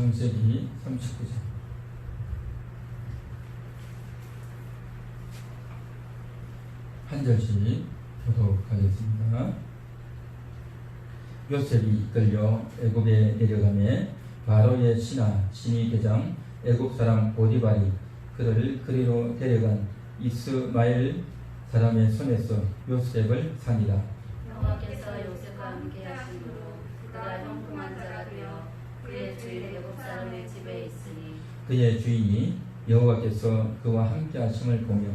창세기 39장. 한 절씩 교독하겠습니다. 요셉이 이끌려 애굽에 내려가매 바로의 신하 진위대장 애굽 사람 보디발이 그를 그리로 데려간 이스마엘 사람의 손에서 요셉을 산이라. 여호와께서 요셉과 함께 하심으로 그가 형통한 자가 되어 그의 주인 애굽 사람의 집에 있으니 그의 주인이 여호와께서 그와 함께 하심을 보며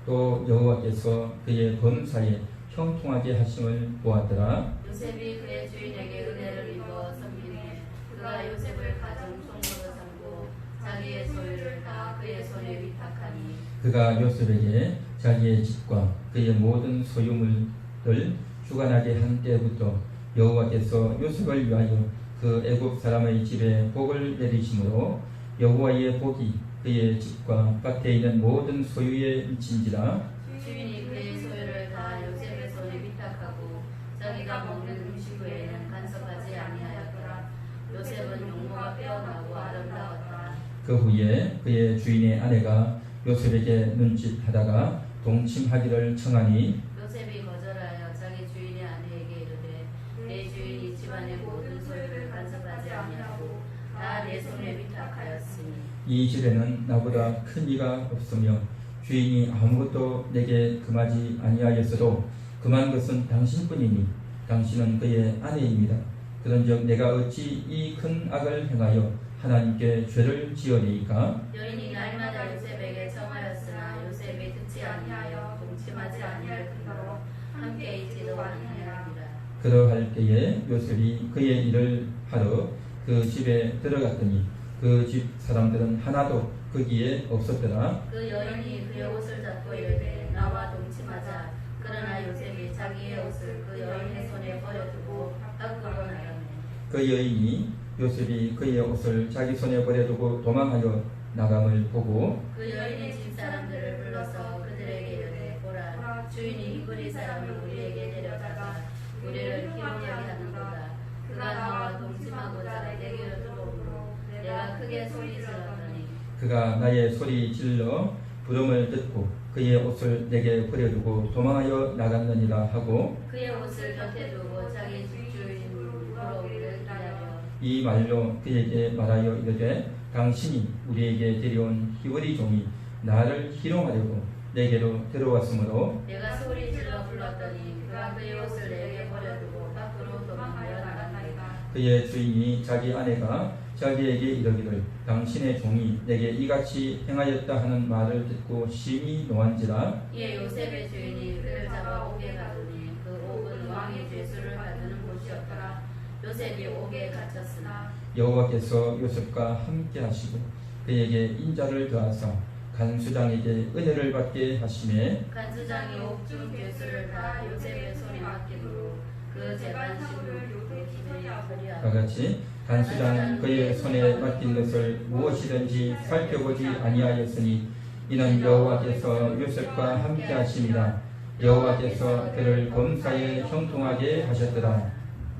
또 여호와께서 그의 범사에 형통하게 하심을 보았더라. 요셉이 그의 주인에게 은혜를 입어 섬기매 그가 요셉을 가정 총무로 삼고 자기의 소유를 다 그의 손에 위탁하니 그가 요셉에게 자기의 집과 그의 모든 소유물을 주관하게 한 때부터 여호와께서 요셉을 위하여 그 애굽 사람의 집에 복을 내리심으로 여호와의 복이 그의 집과 밭에 있는 모든 소유에 미친지라. 주인이 그의 소유를 다 요셉의 손에 위탁하고 자기가 먹는 음식 외에는 간섭하지 아니하였더라. 요셉은 용모가 빼어나고 아름다웠더라. 그 후에 그의 주인의 아내가 요셉에게 눈짓하다가 동침하기를 청하니 요셉이 거절하여 자기 주인의 아내에게 이르되 내 주인이 집안의 모든 소유를 간섭하지 아니하고 다 내 손에 위탁하였으니 이 집에는 나보다 큰 이가 없으며 주인이 아무것도 내게 금하지 아니하였어도 금한 것은 당신뿐이니 당신은 그의 아내입니다. 그런즉 내가 어찌 이 큰 악을 행하여 하나님께 죄를 지으리이까? 여인이 날마다 요셉에게 청하였으나 요셉이 듣지 아니하여 동침하지 아니할 뿐더러 함께 있지도 아니하였느니라. 그러할 때에 요셉이 그의 일을 하러 그 집에 들어갔더니 그 집 사람들은 하나도 거기에 없었더라. 그 여인이 그의 옷을 잡고 이르되 나와 동침하자. 그러나 요셉이 자기의 옷을 그 여인의 손에 버려두고 밖으로 나가매 그 여인이 요셉이 그의 옷을 자기 손에 버려두고 도망하여 나감을 보고 그 여인의 집 사람들을 불러서 그들에게 이르되 보라 주인이 히브리 사람을 우리에게 데려다가 우리를 희롱하게 하는도다. 그가 나와 동침하고자 내게로 들어오므로 내가 크게 소리 질렀더니 그가 나의 소리 질러 부름을 듣고 그의 옷을 내게 버려두고 도망하여 나갔느니라 하고 그의 옷을 곁에 두고 자기 주인 돌아오기를 기다려 이 말로 그에게 말하여 이르되 당신이 우리에게 데려온 히브리 종이 나를 희롱하려고 내게로 들어왔으므로 내가 소리 질러 불렀더니 그가 그의 옷을 내게 버려두고 밖으로 도망하여 나간다이다. 그의 주인이 자기 아내가 자기에게 이르기를 당신의 종이 내게 이같이 행하였다 하는 말을 듣고 심히 노한지라. 이에 요셉의 주인이 그를 잡아 옥에 가두니 그 옥은 왕의 죄수를 가두는 곳이었더라. 요셉이 옥에 갇혔으나 여호와께서 요셉과 함께 하시고 그에게 인자를 더하사 간수장에게 은혜를 받게 하시매 간수장이 옥중 죄수를 다 요셉의 손에 맡기므로 그 재반식을 기준이 처리하고 다같이 간수장 그의 손에 맡긴 것을 무엇이든지 살펴보지 아니하였으니 이는 여호와께서 요셉과 함께 하심이라. 여호와께서 그를 범사에 형통하게 하셨더라.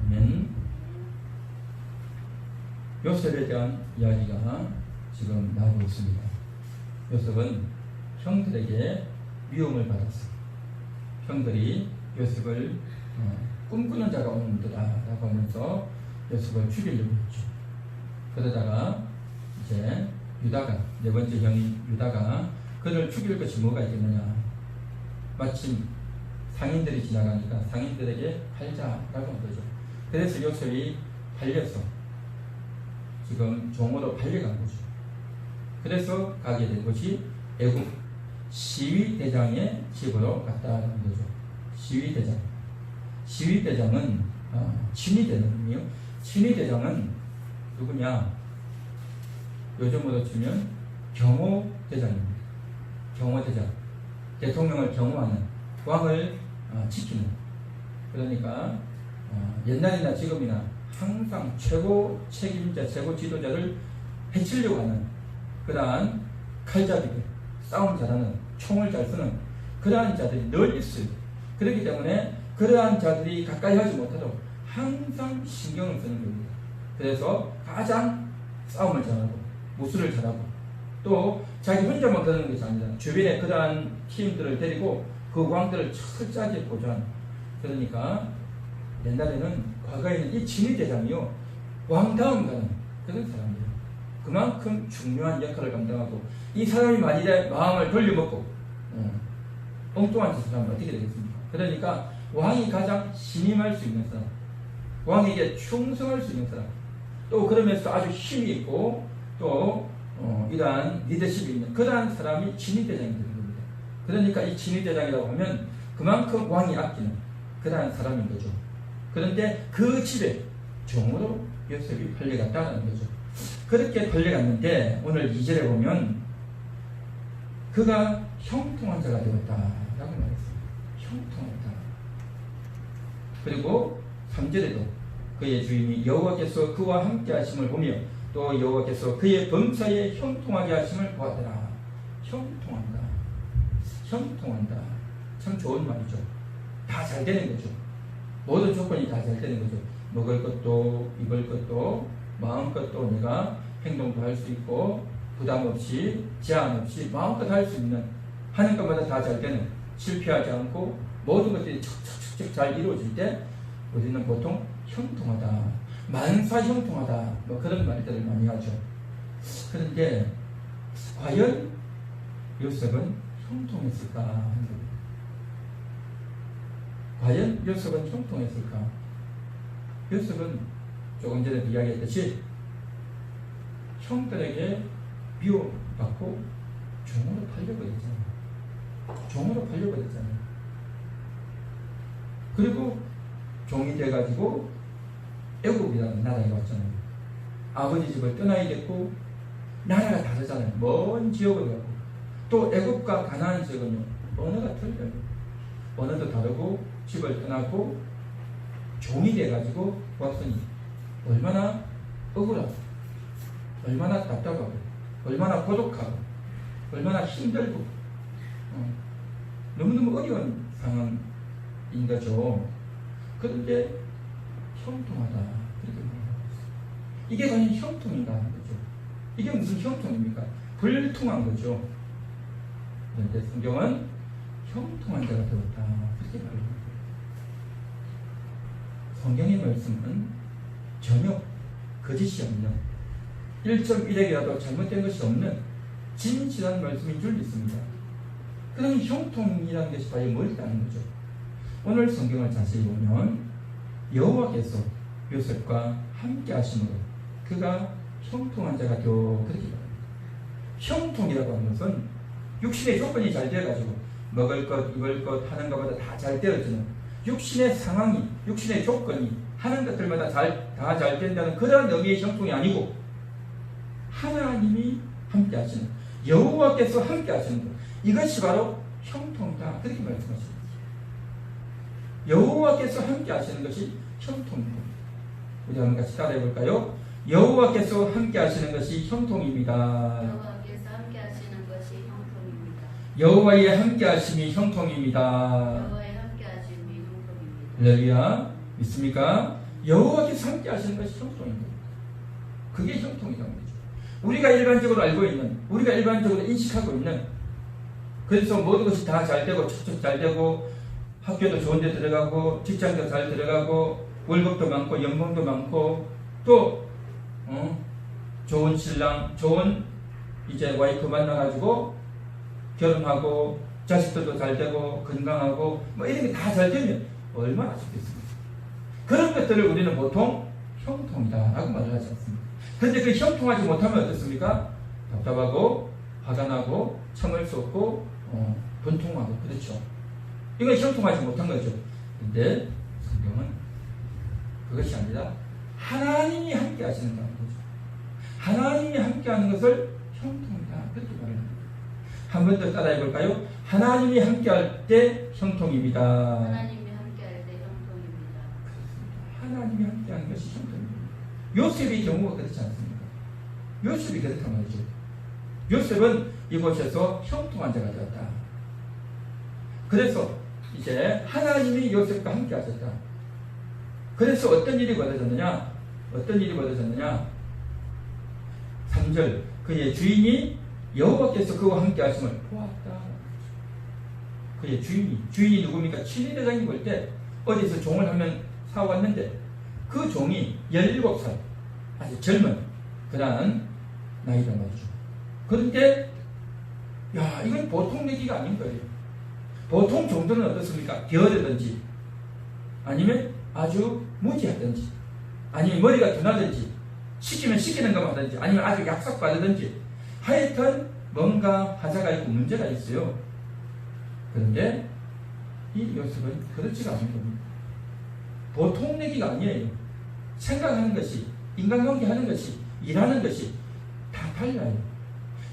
아멘. 요셉에 대한 이야기가 지금 나오고 있습니다. 요셉은 형들에게 미움을 받았어요. 형들이 요셉을 꿈꾸는 자가 오는도다 라고 하면서 요셉을 죽이려고 했죠. 그러다가 이제 유다가, 네 번째 형인 유다가 그를 죽일 것이 뭐가 있겠느냐. 마침 상인들이 지나가니까 상인들에게 팔자라고 한 거죠. 그래서 요셉이 팔려서 지금 종으로 팔려간 거죠. 그래서 가게 된 것이 애굽 시위대장의 집으로 갔다는 거죠. 시위대장. 시위대장은 친위대장이요. 친위대장은 누구냐? 요즘으로 치면 경호대장입니다. 경호대장. 대통령을 경호하는, 왕을 지키는. 그러니까 옛날이나 지금이나 항상 최고 책임자, 최고 지도자를 해치려고 하는 그러한 칼잡이들, 싸움 잘하는, 총을 잘 쓰는 그러한 자들이 늘 있어요. 그렇기 때문에 그러한 자들이 가까이 하지 못하도록 항상 신경을 쓰는 겁니다. 그래서 가장 싸움을 잘하고 무술을 잘하고 또 자기 혼자만 그러는 것이 아니라 주변에 그러한 팀들을 데리고 그 왕들을 철저하게 보존하는. 그러니까 옛날에는 과거에는 이 진위대장이요 왕 다음 가는 그런 사람이에요. 그만큼 중요한 역할을 감당하고 이 사람이 만일에 마음을 돌려먹고 엉뚱한 짓을 하면 어떻게 되겠습니까? 그러니까 왕이 가장 신임할 수 있는 사람, 왕에게 충성할 수 있는 사람, 또 그러면서 아주 힘이 있고 또 이러한 리더십이 있는 그러한 사람이 진위대장이 되는 겁니다. 그러니까 이 진위대장이라고 하면 그만큼 왕이 아끼는 그러한 사람인 거죠. 그런데 그 집에 종으로 요셉이 팔려갔다는 거죠. 그렇게 팔려갔는데 오늘 2절에 보면 그가 형통한 자가 되었다라고 말했습니다. 형통하다. 그리고 3절에도 그의 주인이 여호와께서 그와 함께 하심을 보며 또 여호와께서 그의 범사에 형통하게 하심을 보았더라. 형통한다. 형통한다. 참 좋은 말이죠. 다 잘 되는 거죠. 모든 조건이 다 잘 되는 거죠. 먹을 것도 입을 것도 마음껏도 내가 행동도 할 수 있고 부담 없이 제한 없이 마음껏 할 수 있는 하는 것마다 다 잘 되는 실패하지 않고 모든 것들이 척척척 잘 이루어질 때 우리는 보통 형통하다, 만사 형통하다 뭐 그런 말들을 많이 하죠. 그런데 과연 요셉은 형통했을까 하는 겁니다. 과연 요셉은 형통했을까? 요셉은 조금 전에 이야기했듯이 형들에게 미움받고 종으로 팔려버렸잖아요. 종으로 팔려버렸잖아요. 그리고 종이 돼가지고 애굽이라는 나라에 왔잖아요. 아버지 집을 떠나야 됐고 나라가 다르잖아요. 먼 지역을 가고 또 애굽과 가나안 지역은요 언어가 틀려요. 언어도 다르고 집을 떠나고 종이 돼가지고 왔으니 얼마나 억울하고 얼마나 답답하고 얼마나 고독하고 얼마나 힘들고 너무너무 어려운 상황인 거죠. 그런데 형통하다 그렇게 말하고 있어요. 이게 과연 형통인가 하는 거죠. 이게 무슨 형통입니까? 불통한 거죠. 그런데 성경은 형통한 자가 되었다 그렇게 말합니다. 성경의 말씀은 전혀 거짓이 없는 1.1액이라도 잘못된 것이 없는 진실한 말씀인 줄 믿습니다. 그럼 형통이라는 것이 과연 뭘까는 거죠. 오늘 성경을 자세히 보면 여호와께서 요셉과 함께 하심으로 그가 형통한 자가 되어 그렇게 말합니다. 형통이라고 하는 것은 육신의 조건이 잘 되어가지고 먹을 것, 입을 것 하는 것보다 다 잘 되어지는 육신의 상황이, 육신의 조건이 하는 것들마다 다 잘 된다는 그런 의미의 형통이 아니고 하나님이 함께 하시는 여호와께서 함께 하시는 것 이것이 바로 형통이다 그렇게 말씀하십니다. 여호와께서 함께 하시는 것이 형통입니다. 우리 한번 같이 따라해 볼까요? 여호와께서 함께 하시는 것이 형통입니다. 여호와께서 함께 하시는 것이 형통입니다. 여호와의 함께 하심이 형통입니다. 여호와의 함께 하심이 형통입니다. 할렐루야. 믿습니까? 여호와께서 함께 하시는 것이 형통입니다. 그게 형통이라는 거죠. 우리가 일반적으로 알고 있는, 우리가 일반적으로 인식하고 있는, 그래서 모든 것이 다 잘 되고 척척 잘 되고 학교도 좋은 데 들어가고 직장도 잘 들어가고 월급도 많고 연봉도 많고 또 좋은 신랑, 좋은 이제 와이프 만나가지고 결혼하고 자식들도 잘 되고 건강하고 뭐 이런 게 다 잘 되면 얼마나 좋겠습니까? 그런 것들을 우리는 보통 형통이다라고 말을 하지 않습니다. 그런데 그 형통하지 못하면 어떻습니까? 답답하고 화가 나고 참을 수 없고 분통하고 그렇죠. 이건 형통하지 못한 거죠. 그런데 성경은 그것이 아니라 하나님이 함께 하시는다는 거죠. 하나님이 함께 하는 것을 형통이다 그렇게 말을 합니다. 한 번 더 따라해 볼까요? 하나님이 함께 할 때 형통입니다. 하나님이 함께 할 때 형통입니다. 그렇습니다. 하나님이 함께 하는 것이 형통입니다. 요셉의 경우가 그렇지 않습니까? 요셉이 그렇단 말이죠. 요셉은 이곳에서 형통한 자가 되었다. 그래서 이제 하나님이 요셉과 함께 하셨다. 그래서 어떤 일이 벌어졌느냐? 3절 그의 주인이 여호와께서 그와 함께 하심을 보았다. 그의 주인이 누굽니까? 친위대장이 볼 때 어디서 종을 한 명 사왔는데 그 종이 17살 아주 젊은 그러한 나이란 말이죠. 그런데 야 이건 보통 얘기가 아닌 거예요. 보통 정도는 어떻습니까? 게으르든지 아니면 아주 무지하든지 아니면 머리가 둔하든지 시키면 시키는 것만 하든지 아니면 아주 약삭빠르든지 하여튼 뭔가 하자가 있고 문제가 있어요. 그런데 이 요셉은 그렇지가 않은 겁니다. 보통 얘기가 아니에요. 생각하는 것이 인간관계 하는 것이 일하는 것이 다 달라요.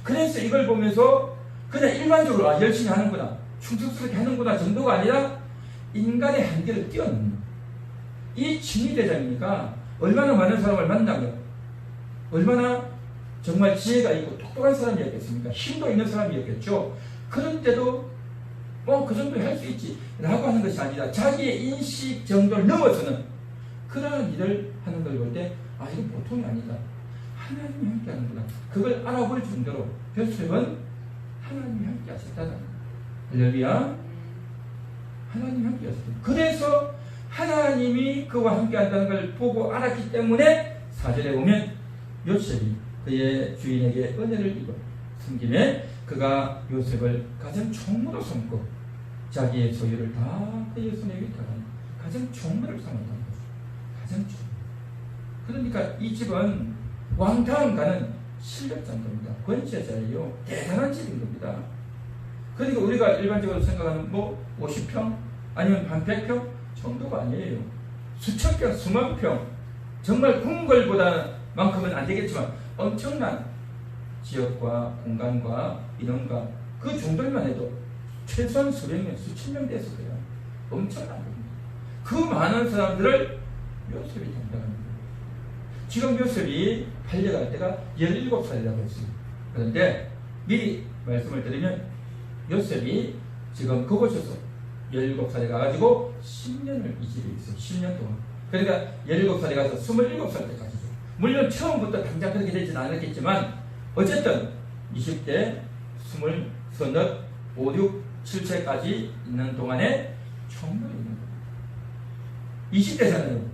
그래서 이걸 보면서 그냥 일반적으로 열심히 하는구나 충성스럽게 하는구나 정도가 아니라 인간의 한계를 뛰어넘는 이 친위대장이니까 얼마나 많은 사람을 만나면 얼마나 정말 지혜가 있고 똑똑한 사람이었겠습니까? 힘도 있는 사람이었겠죠. 그런데도 그 정도 할 수 있지 라고 하는 것이 아니라 자기의 인식 정도를 넘어서는 그러한 일을 하는 걸 볼 때 이건 보통이 아니다. 하나님이 함께 하는구나. 그걸 알아볼 정도로 요셉은 하나님이 함께 하셨다는 할렐루야. 하나님이 함께 하셨다. 그래서 하나님이 그와 함께 한다는 걸 보고 알았기 때문에 4절에 보면 요셉이 그의 주인에게 은혜를 입어 섬김에 그가 요셉을 가장 총무로 삼고 자기의 소유를 다 그의 손에 위탁하는 가장 총무를 삼았다는 거죠. 가장 총. 그러니까 이 집은 왕다운 가는 실력자인 겁니다. 권세자예요. 대단한 집인 겁니다. 그러니까 우리가 일반적으로 생각하는 50평 아니면 한 100평 정도가 아니에요. 수천 평, 수만 평 정말 궁궐보다만큼은 안 되겠지만 엄청난 지역과 공간과 인원과 그 정도만 해도 최소한 수백 명, 수천 명 됐을 거예요. 엄청난 겁니다. 그 많은 사람들을 요셉이 담당합니다. 지금 요셉이 팔려갈 때가 17살이라고 했어요. 그런데 미리 말씀을 드리면 요셉이 지금 그곳에서 17살에 가가지고 10년을 이 집에 있어요. 10년 동안. 그러니까 17살에 가서 27살 때까지죠. 물론 처음부터 당장 그렇게 되지는 않았겠지만 어쨌든 20대, 20, 5, 6, 7세까지 있는 동안에 총무를 있는 거예요. 20대잖아요.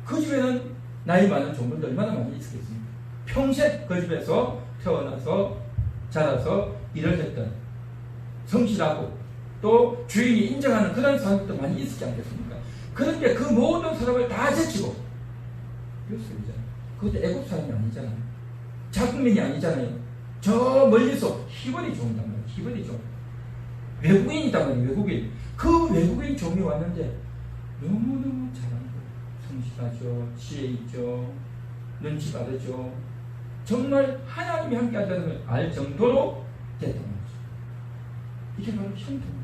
그 집에는 나이 많은 종들도 얼마나 많이 있었겠습니까? 평생 그 집에서 태어나서 자라서 일을 했던 성실하고 또 주인이 인정하는 그런 사람들도 많이 있었지 않겠습니까? 그런데 그 모든 사람을 다 제치고 요셉이잖아요. 그것도 애국 사람이 아니잖아요. 자국민이 아니잖아요. 저 멀리서 히브리 종이단 말이에요. 히브리 종. 외국인이단 말이에요. 외국인. 그 외국인 종이 왔는데 너무너무 잘하는 거예요. 성실하죠. 지혜 있죠. 눈치 빠르죠. 정말 하나님이 함께 한다는 걸 알 정도로 됐던 거죠. 이게 바로 형통입니다.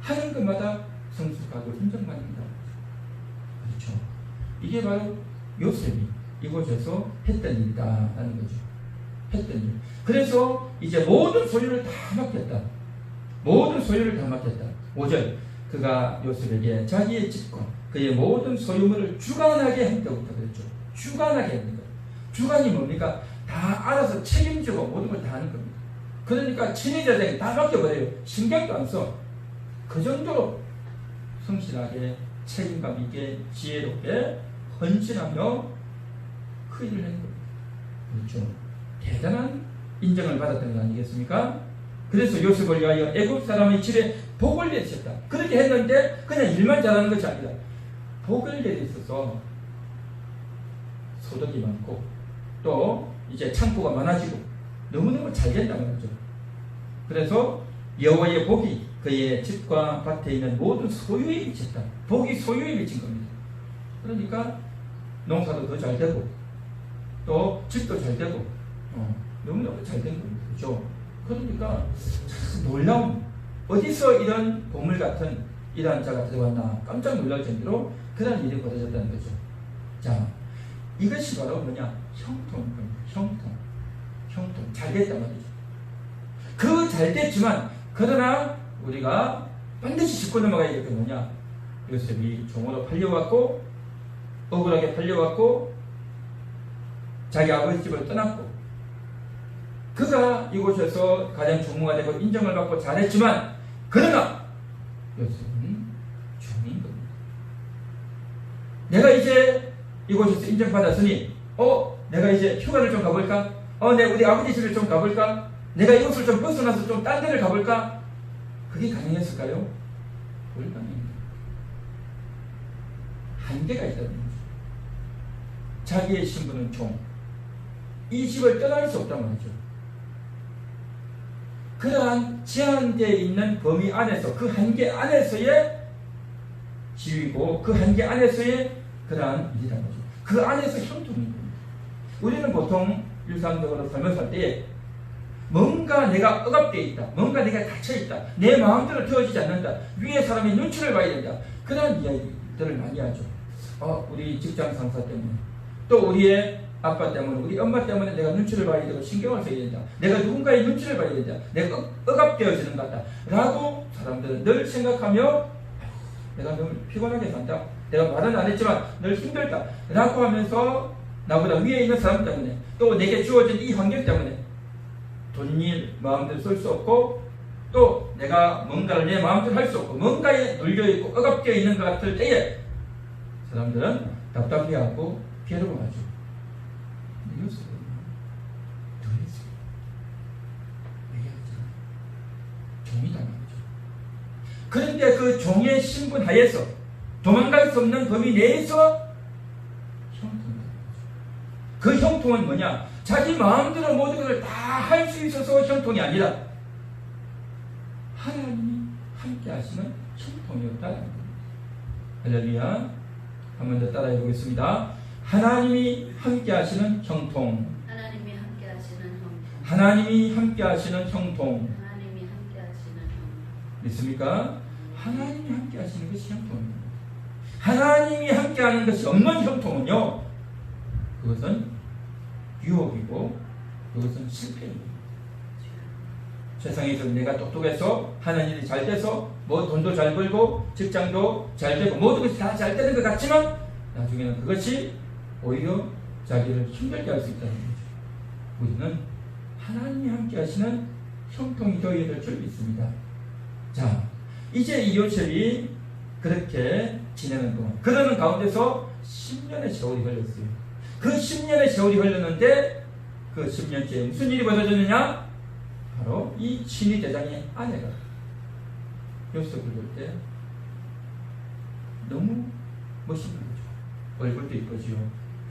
하는 것마다 성숙하고 인정받는다. 그렇죠. 이게 바로 요셉이 이곳에서 했던 일이다라는 거죠. 했던 일. 그래서 이제 모든 소유를 다 맡겼다. 모든 소유를 다 맡겼다. 5절 그가 요셉에게 자기의 집과 그의 모든 소유물을 주관하게 한다고부터 그랬죠. 주관하게 하는 것. 주관이 뭡니까? 다 알아서 책임지고 모든 걸 다 하는 겁니다. 그러니까 친위대장이 다 맡겨버려요. 신경도 안 써. 그 정도로 성실하게 책임감 있게 지혜롭게 헌신하며 그 일을 한 겁니다. 그렇죠. 대단한 인정을 받았던 거 아니겠습니까? 그래서 요셉을 위하여 애굽 사람의 집에 복을 내리셨다. 그렇게 했는데 그냥 일만 잘하는 것이 아니라 복을 내리셔서 소득이 많고 또 이제 창고가 많아지고 너무너무 잘 된다는 거죠. 그래서 여호와의 복이 그의 집과 밭에 있는 모든 소유에 미쳤다. 복이 소유에 미친 겁니다. 그러니까 농사도 더 잘 되고 또 집도 잘 되고 너무너무 잘 된 겁니다. 그렇죠? 그러니까 참 놀라운 어디서 이런 보물 같은 이러한 자가 들어왔나 깜짝 놀랄 정도로 그런 일이 벌어졌다는 거죠. 자, 이것이 바로 뭐냐? 형통인 겁니다. 형통. 잘 됐단 말이죠. 그 잘 됐지만 그러나 우리가 반드시 짚고 넘어가야 될 게 뭐냐? 요셉이 종으로 팔려왔고 억울하게 팔려왔고 자기 아버지 집을 떠났고 그가 이곳에서 가장 총무가 되고 인정을 받고 잘했지만 그러나 요셉은 종인 겁니다. 내가 이제 이곳에서 인정받았으니 내가 이제 휴가를 좀 가볼까? 우리 아버지 집을 좀 가볼까? 내가 이곳을 좀 벗어나서 좀 딴 데를 가볼까? 그게 가능했을까요? 불가능합니다. 한계가 있다는 거죠. 자기의 신분은 종. 이 집을 떠날 수 없단 말이죠. 그러한 제한되어 있는 범위 안에서 그 한계 안에서의 지위고 그 한계 안에서의 그러한 일이라는 거죠. 그 안에서 형통인 겁니다. 우리는 보통 일상적으로 삶을 살 때에 뭔가 내가 억압되어 있다. 뭔가 내가 닫혀있다. 내 마음대로 되어지지 않는다. 위에 사람의 눈치를 봐야 된다. 그런 이야기들을 많이 하죠. 우리 직장 상사 때문에 또 우리의 아빠 때문에 우리 엄마 때문에 내가 눈치를 봐야 되고 신경을 써야 된다. 내가 누군가의 눈치를 봐야 된다. 내가 억압되어지는 것 같다. 라고 사람들은 늘 생각하며 내가 너무 피곤하게 산다. 내가 말은 안 했지만 늘 힘들다. 라고 하면서 나보다 위에 있는 사람 때문에 또 내게 주어진 이 환경 때문에 돈일 마음대로 쓸 수 없고 또 내가 뭔가를 내 마음대로 할 수 없고 뭔가에 눌려있고 억압되어 있는 것 같을 때에 사람들은 답답해하고 괴로워하죠. 요셉은 그랬어요. 얘기하잖아요. 종이다 말이죠. 그런데 그 종의 신분 하에서 도망갈 수 없는 범위 내에서 형통이다. 그 형통은 뭐냐? 자기 마음대로 모든 것을 다 할 수 있어서 형통이 아니라 하나님이 함께 하시는 형통이었다는 겁니다. 할렐루야. 한 번 더 따라해 보겠습니다. 하나님이 함께 하시는 형통. 하나님이 함께 하시는 형통. 하나님이 함께 하시는 형통. 하나님이 함께 하시는 형통. 믿습니까? 하나님이 함께 하시는 것이 형통입니다. 하나님이 함께 하는 것이 없는 형통은요, 그것은 유혹이고 그것은 실패입니다. 세상에서 내가 똑똑해서 하는 일이 잘 돼서 뭐 돈도 잘 벌고 직장도 잘 되고 모든 것이 다 잘 되는 것 같지만 나중에는 그것이 오히려 자기를 힘들게 할 수 있다는 거죠. 우리는 하나님이 함께 하시는 형통이 되어야 될 줄 믿습니다. 자, 이제 이 요셉이 그렇게 지내는 동안 그러는 가운데서 10년의 세월이 걸렸어요. 그 10년의 세월이 걸렸는데 그 10년째 무슨 일이 벌어졌느냐? 바로 이 친위 대장의 아내가 요셉을 볼 때 너무 멋있는 거죠. 얼굴도 이쁘지요.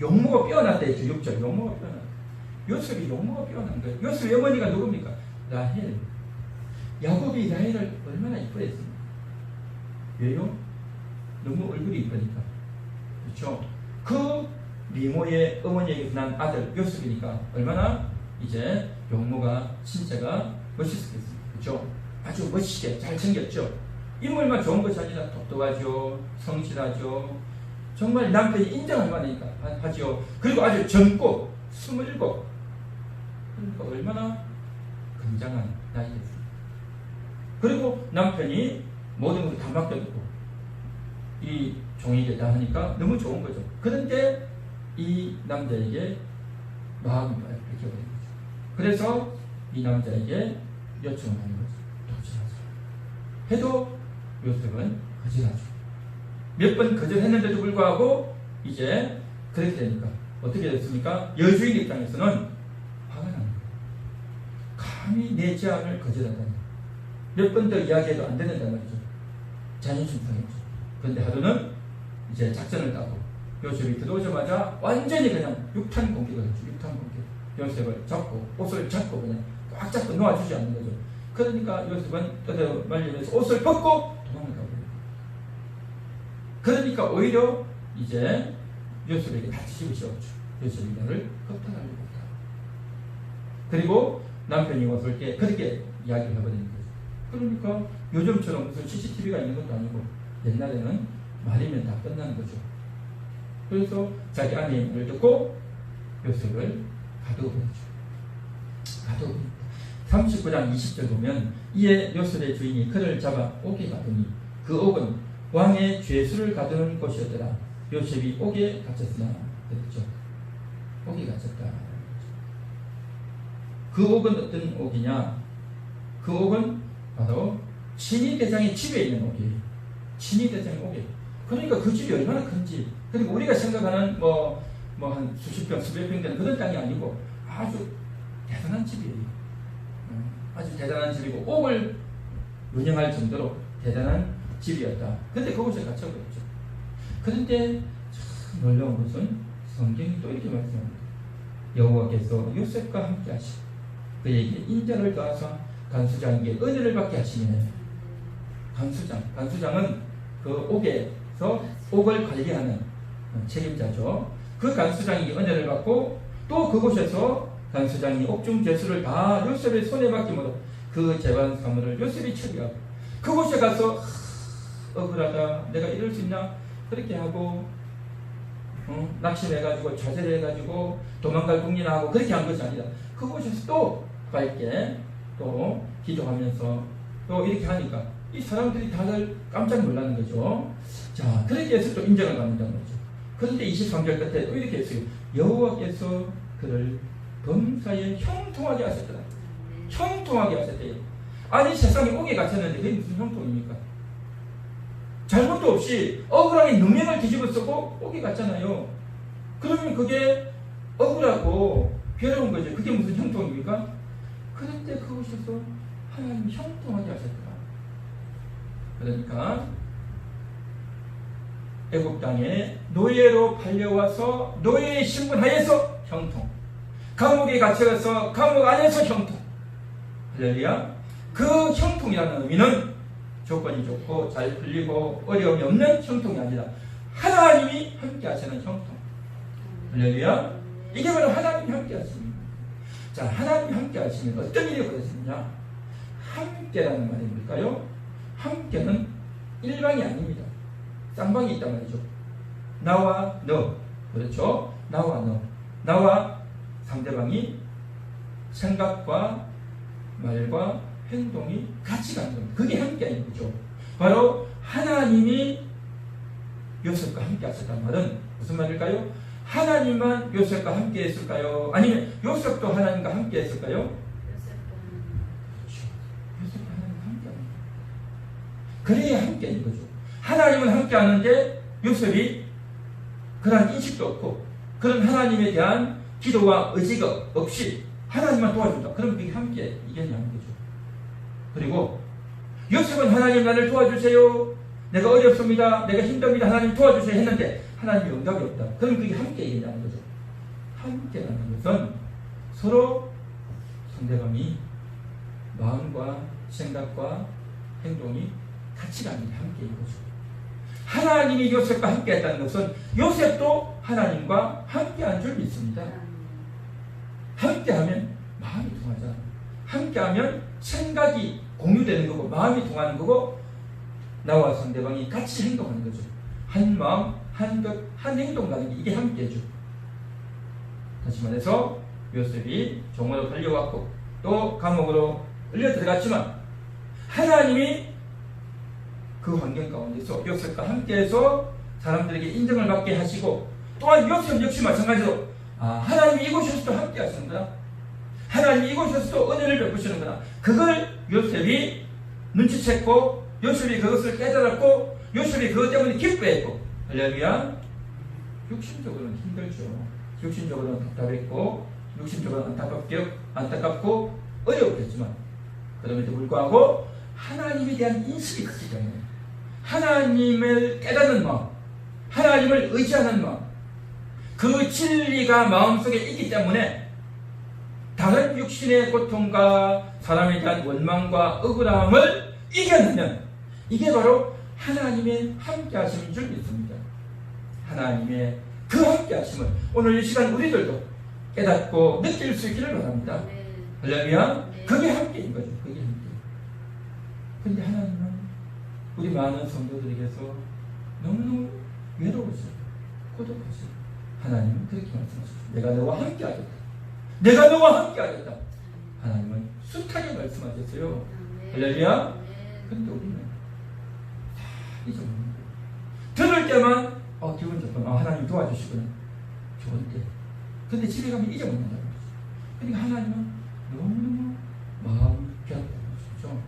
용모가 피어났다 했죠. 6절 용모가 피어났다. 요셉이 용모가 피어난 거예요. 요셉의 어머니가 누굽니까? 라헬. 야곱이 라헬을 얼마나 이뻐했습니까? 왜요? 너무 얼굴이 이쁘니까. 그렇죠? 그 미모의 어머니에게 난 아들 요셉이니까 얼마나 이제 용모가 신체가 멋있었겠습니까? 그렇죠? 아주 멋있게 잘 생겼죠. 인물만 좋은 것이 아니라 똑똑하죠. 성실하죠. 정말 남편이 인정할 만하니까 하죠. 그리고 아주 젊고 27. 그러니까 얼마나 굉장한 나이겠습니까? 그리고 남편이 모든 것을 다 맡겨두고 이 종에게 다 하니까 너무 좋은 거죠. 그런데 이 남자에게 마음이 뺏겨버린 거죠. 그래서 이 남자에게 요청을 하는 거죠. 도전하자. 해도 요셉은 거절하죠. 몇 번 거절했는데도 불구하고 이제 그렇게 되니까 어떻게 됐습니까? 여주인 입장에서는 화가 나는 거예요. 감히 내 제안을 거절하다니. 몇 번 더 이야기해도 안 된다는 말이죠. 자존심 상했죠. 그런데 하루는 이제 작전을 따고 요셉이 들어오자마자 완전히 그냥 육탄 공격을 했죠. 육탄 공격. 요셉을 잡고 옷을 잡고 그냥 꽉 잡고 놓아주지 않는 거죠. 그러니까 요셉은 떠들어 말리면서 옷을 벗고 도망을 가버려요. 그러니까 오히려 이제 요셉에게 다치기 쉬웠죠. 요셉이 나를 겁탈하려고 했다. 그리고 남편이 왔을 때 그렇게 이야기를 해버리는 거죠. 그러니까 요즘처럼 무슨 CCTV가 있는 것도 아니고 옛날에는 말이면 다 끝나는 거죠. 그래서 자기 아내의 말을 듣고 요셉을 가두어버리죠. 가두어버립니다. 39장 20절 보면 이에 요셉의 주인이 그를 잡아 옥에 가두니 그 옥은 왕의 죄수를 가두는 곳이었더라. 요셉이 옥에 갇혔으나 그랬죠. 옥에 갇혔다. 그 옥은 어떤 옥이냐? 그 옥은 바로 친위대장의 집에 있는 옥이에요. 친위대장의 옥이에요. 그러니까 그 집이 얼마나 큰지. 그리고 우리가 생각하는 한 수십 평, 수백 평 되는 그런 땅이 아니고 아주 대단한 집이에요. 아주 대단한 집이고 옥을 운영할 정도로 대단한 집이었다. 근데 그곳에 갇혀버렸죠. 그런데 참 놀라운 것은 성경이 또 이렇게 말씀합니다. 여호와께서 요셉과 함께 하시고 그에게 인자를 더하사 간수장에게 은혜를 받게 하시네. 간수장은 그 옥에서 옥을 관리하는 책임자죠. 그 간수장에게 은혜를 받고 또 그곳에서 간수장이 옥중 죄수를 다 요셉의 손에 맡김으로 그 재반 사물을 요셉이 처리하고 그곳에 가서 억울하다, 내가 이럴 수 있나 그렇게 하고 낙심해가지고 좌절해가지고 도망갈 궁리나 하고 그렇게 한 것이 아니라 그곳에서 또 밝게 또 기도하면서 또 이렇게 하니까 이 사람들이 다들 깜짝 놀라는 거죠. 자, 그렇게 해서 또 인정을 받는다는 거죠. 그런데 23절 끝에 또 이렇게 했어요. 여호와께서 그를 범사에 형통하게 하셨더라. 형통하게 하셨대요. 아니 세상에 옥에 갇혔는데 그게 무슨 형통입니까? 잘못도 없이 억울하게 능력을 뒤집어 쓰고 옥에 갇잖아요. 그러면 그게 억울하고 괴로운 거죠. 그게 무슨 형통입니까? 그런데 그곳에서 하나님이 형통하게 하셨더라. 그러니까 애굽 땅에 노예로 팔려와서 노예의 신분하에서 형통, 감옥에 갇혀서 감옥 안에서 형통. 할렐루야. 그 형통이라는 의미는 조건이 좋고 잘 풀리고 어려움이 없는 형통이 아니라 하나님이 함께 하시는 형통. 할렐루야. 이게 바로 하나님이 함께 하십니다. 자, 하나님이 함께 하시면 어떤 일이 벌어지느냐? 함께라는 말이 뭘까요? 함께는 일방이 아닙니다. 쌍방이 있단 말이죠. 나와 너. 그렇죠? 나와 너. 나와 상대방이 생각과 말과 행동이 같이 가는 겁니다. 그게 함께인 거죠. 바로 하나님이 요셉과 함께 하셨다는 말은 무슨 말일까요? 하나님만 요셉과 함께 했을까요? 아니면 요셉도 하나님과 함께 했을까요? 그렇죠. 요셉과 하나님과 함께 하는 거예요. 그래야 함께인 거죠. 하나님은 함께 하는데 요셉이 그런 인식도 없고 그런 하나님에 대한 기도와 의지가 없이 하나님만 도와준다. 그럼 그게 함께 이겨내는 거죠. 그리고 요셉은 하나님 나를 도와주세요. 내가 어렵습니다. 내가 힘듭니다. 하나님 도와주세요 했는데 하나님이 응답이 없다. 그럼 그게 함께 이겨내는 거죠. 함께라는 것은 서로 상대방이 마음과 생각과 행동이 같이 가는 게 함께인 거죠. 하나님이 요셉과 함께 했다는 것은 요셉도 하나님과 함께한 줄 믿습니다. 함께하면 마음이 통하잖아요. 함께하면 생각이 공유되는 거고 마음이 통하는 거고 나와 상대방이 같이 행동하는 거죠. 한 마음, 한 것, 한 행동 가는 게 이게 함께죠. 다시 말해서 요셉이 종으로 팔려왔고 또 감옥으로 끌려 들어갔지만 하나님이 그 환경 가운데서 요셉과 함께해서 사람들에게 인정을 받게 하시고 또한 요셉 역시 마찬가지로 하나님이 이곳에서도 함께 하시는구나. 하나님이 이곳에서도 은혜를 베푸시는구나. 그걸 요셉이 눈치챘고 요셉이 그것을 깨달았고 요셉이 그것 때문에 기뻐했고 할렐루야. 육신적으로는 힘들죠. 육신적으로는 답답했고 육신적으로는 안타깝고 어려웠겠지만 그럼에도 불구하고 하나님에 대한 인식이 크기 때문에 하나님을 깨닫는 마음, 하나님을 의지하는 마음, 그 진리가 마음속에 있기 때문에 다른 육신의 고통과 사람에 대한 원망과 억울함을 이겨내면 이게 바로 하나님의 함께하심인 줄 믿습니다. 하나님의 그 함께하심을 오늘 이 시간 우리들도 깨닫고 느낄 수 있기를 바랍니다. 할렐루야. 그게 함께인 거죠. 그게 함께. 그런데 하나님은 우리 많은 성도들에게서 너무너무 외로우시고 고독하시고 하나님은 그렇게 말씀하셨습니다. 내가 너와 함께 하겠다. 내가 너와 함께 하겠다. 하나님은 숱하게 말씀하셨어요. 할렐루야. 그런데 우리는 다 잊어먹는 거예요. 들을 때만 기분 좋구나. 하나님 도와주시구나. 좋은데. 근데 집에 가면 잊어먹는다는 거죠. 그러니까 하나님은 너무너무 마음이 편하다는 것이죠.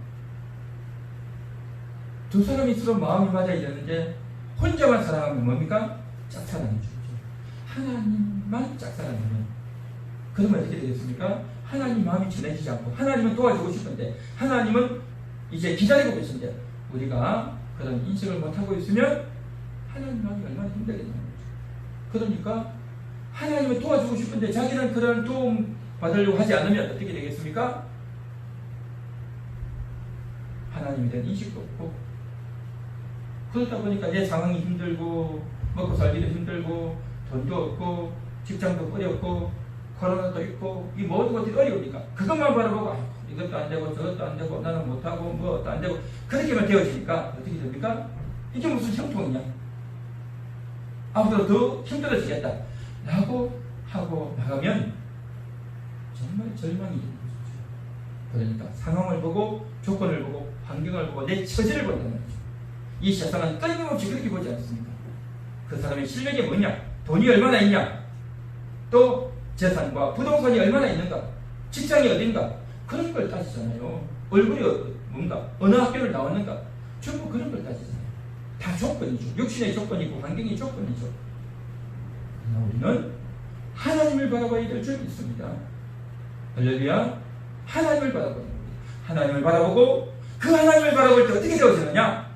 두 사람이 서로 마음이 맞아야 되는데 혼자만 사랑하면 뭡니까? 짝사랑이죠. 하나님만 짝사랑하면 그러면 어떻게 되겠습니까? 하나님 마음이 전해지지 않고 하나님은 도와주고 싶은데 하나님은 이제 기다리고 계신데 우리가 그런 인식을 못하고 있으면 하나님 마음이 얼마나 힘들겠냐는 거죠. 그러니까 하나님을 도와주고 싶은데 자기는 그런 도움 받으려고 하지 않으면 어떻게 되겠습니까? 하나님에 대한 인식도 없고 그러다 보니까 내 상황이 힘들고 먹고 살기도 힘들고 돈도 없고 직장도 어렵고 코로나도 있고 이 모든 것들이 어려우니까 그것만 바라보고 이것도 안 되고 저것도 안 되고 나는 못하고 뭐도 안 되고 그렇게만 되어지니까 어떻게 됩니까? 이게 무슨 형통이냐? 앞으로 더 힘들어지겠다 라고 하고 나가면 정말 절망이 되는 거죠. 그러니까 상황을 보고 조건을 보고 환경을 보고 내 처지를 본다는 거죠. 이 세상은 끊임없이 그렇게 보지 않습니까? 그 사람의 실력이 뭐냐? 돈이 얼마나 있냐? 또 재산과 부동산이 얼마나 있는가? 직장이 어딘가? 그런 걸 따지잖아요. 얼굴이 뭔가? 어느 학교를 나왔는가? 전부 그런 걸 따지잖아요. 다 조건이죠. 육신의 조건이고 환경의 조건이죠. 그러나 우리는 하나님을 바라봐야 될 줄이 있습니다. 할렐루야. 하나님을 바라보는 겁니다. 하나님을 바라보고 그 하나님을 바라볼 때 어떻게 되어지느냐?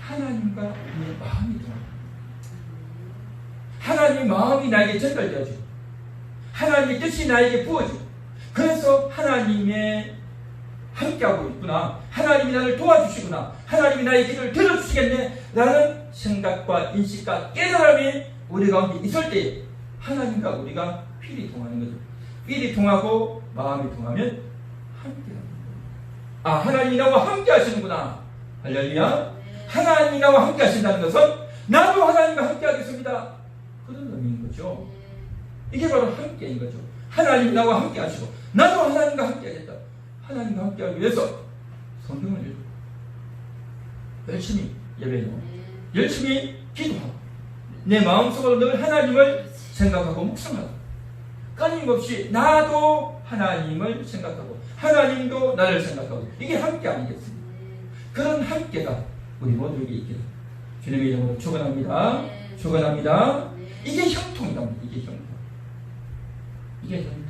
하나님과 우리의 마음이 통합니다. 하나님의 마음이 나에게 전달되어지고 하나님의 뜻이 나에게 부어지고 그래서 하나님의 함께하고 있구나. 하나님이 나를 도와주시구나. 하나님이 나의 기도를 들어주시겠네 라는 생각과 인식과 깨달음이 우리 가운데 있을 때 하나님과 우리가 필이 통하는 거죠. 필이 통하고 마음이 통하면 함께하는 거예요. 하나님이 나와 함께 하시는구나. 할렐루야. 하나님이 나와 함께 하신다는 것은 나도 하나님과 함께 하겠습니다. 그런 의미인 거죠. 이게 바로 함께인 거죠. 하나님이 나와 함께 하시고 나도 하나님과 함께 하겠다. 하나님과 함께 하기 위해서 성경을 읽고 열심히 예배하고 열심히 기도하고 내 마음속으로 늘 하나님을 생각하고 묵상하고 끊임없이 나도 하나님을 생각하고 하나님도 나를 생각하고 이게 함께 아니겠습니까? 그런 함께가 우리 모두에게 있기를 주님의 이름으로 축원합니다. 축원합니다. 이게 형통이다. 이게 형통. 이게 형통.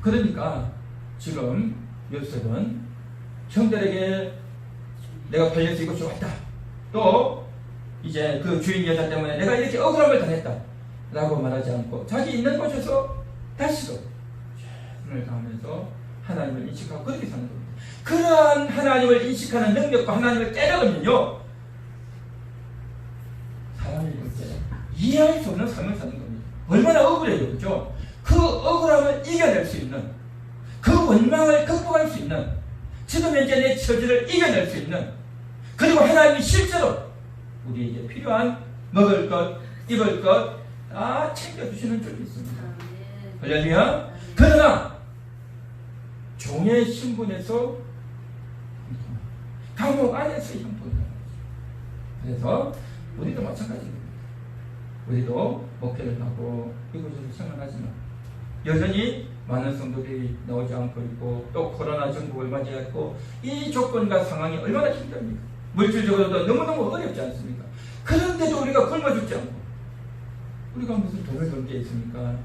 그러니까 지금 요셉은 형들에게 내가 팔려서 이곳에 왔다. 또 이제 그 주인 여자 때문에 내가 이렇게 억울함을 당했다. 라고 말하지 않고 자기 있는 곳에서 다시도 최선을 다하면서 하나님을 인식하고 그렇게 사는 겁니다. 그러한 하나님을 인식하는 능력과 하나님을 깨달으면요 사람이 볼 때 이해할 수 없는 삶을 사는 겁니다. 얼마나 억울해요. 그죠? 그 억울함을 이겨낼 수 있는 그 원망을 극복할 수 있는 지금 현재 내 처지를 이겨낼 수 있는 그리고 하나님이 실제로 우리에게 필요한 먹을 것, 입을 것 다 챙겨주시는 줄이 있습니다. 할렐루야. 그러나 종의 신분에서 감옥 안에서 형통이다. 그래서 우리도 마찬가지입니다. 우리도 목회를 하고 이곳에서 생활하지만 여전히 많은 성도들이 나오지 않고 있고 또 코로나 정복을 맞이했고 이 조건과 상황이 얼마나 힘듭니까? 물질적으로도 너무너무 어렵지 않습니까? 그런데도 우리가 굶어 죽지 않고 우리가 무슨 돈을 벌 게 있습니까?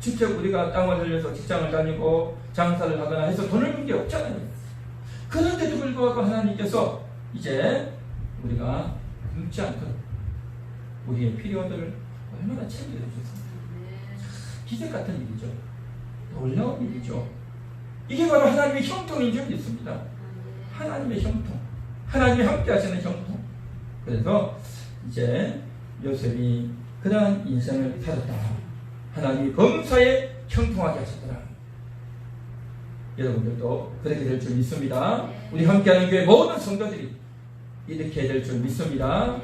직접 우리가 땀을 흘려서 직장을 다니고 장사를 하거나 해서 돈을 번 게 없잖아요. 그런데도 불구하고 하나님께서 이제 우리가 굶지 않도록 우리의 필요들을 얼마나 챙겨주셨습니까? 기적 같은 일이죠. 놀라운 일이죠. 이게 바로 하나님의 형통인 줄 믿습니다. 하나님의 형통. 하나님이 함께 하시는 형통. 그래서 이제 요셉이 그러한 인생을 살았다. 하나님이 범사에 형통하게 하셨더라. 여러분들도 그렇게 될 줄 믿습니다. 우리 함께하는 교회 모든 성도들이 이렇게 될 줄 믿습니다.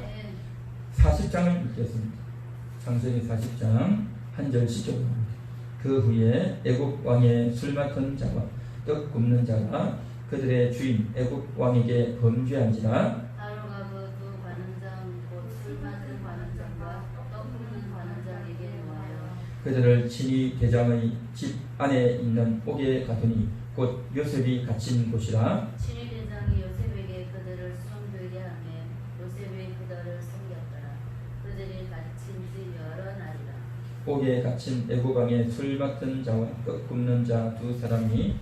40장을 읽겠습니다. 창세기 40장 1절 10절. 그 후에 애국 왕의 술 맡은 자와 떡 굽는 자가 그들의 주인 애국 왕에게 범죄한지라. 하루가 그 두 관원장 곧 술 맡은 관원장과 떡 굽는 관원장에게 놓아요. 그들을 친히 대장의 집 안에 있는 옥에 가두니 곧 요셉이 갇힌 곳이라. 친위 대장이 요셉에게 그들을 수송들게 하며 요셉이 그들을 섬겼더라. 그들이 갇힌 지 여러 날이라. 옥에 갇힌 애고방에 술 맡은 자와 떡 굽는 자 두 사람이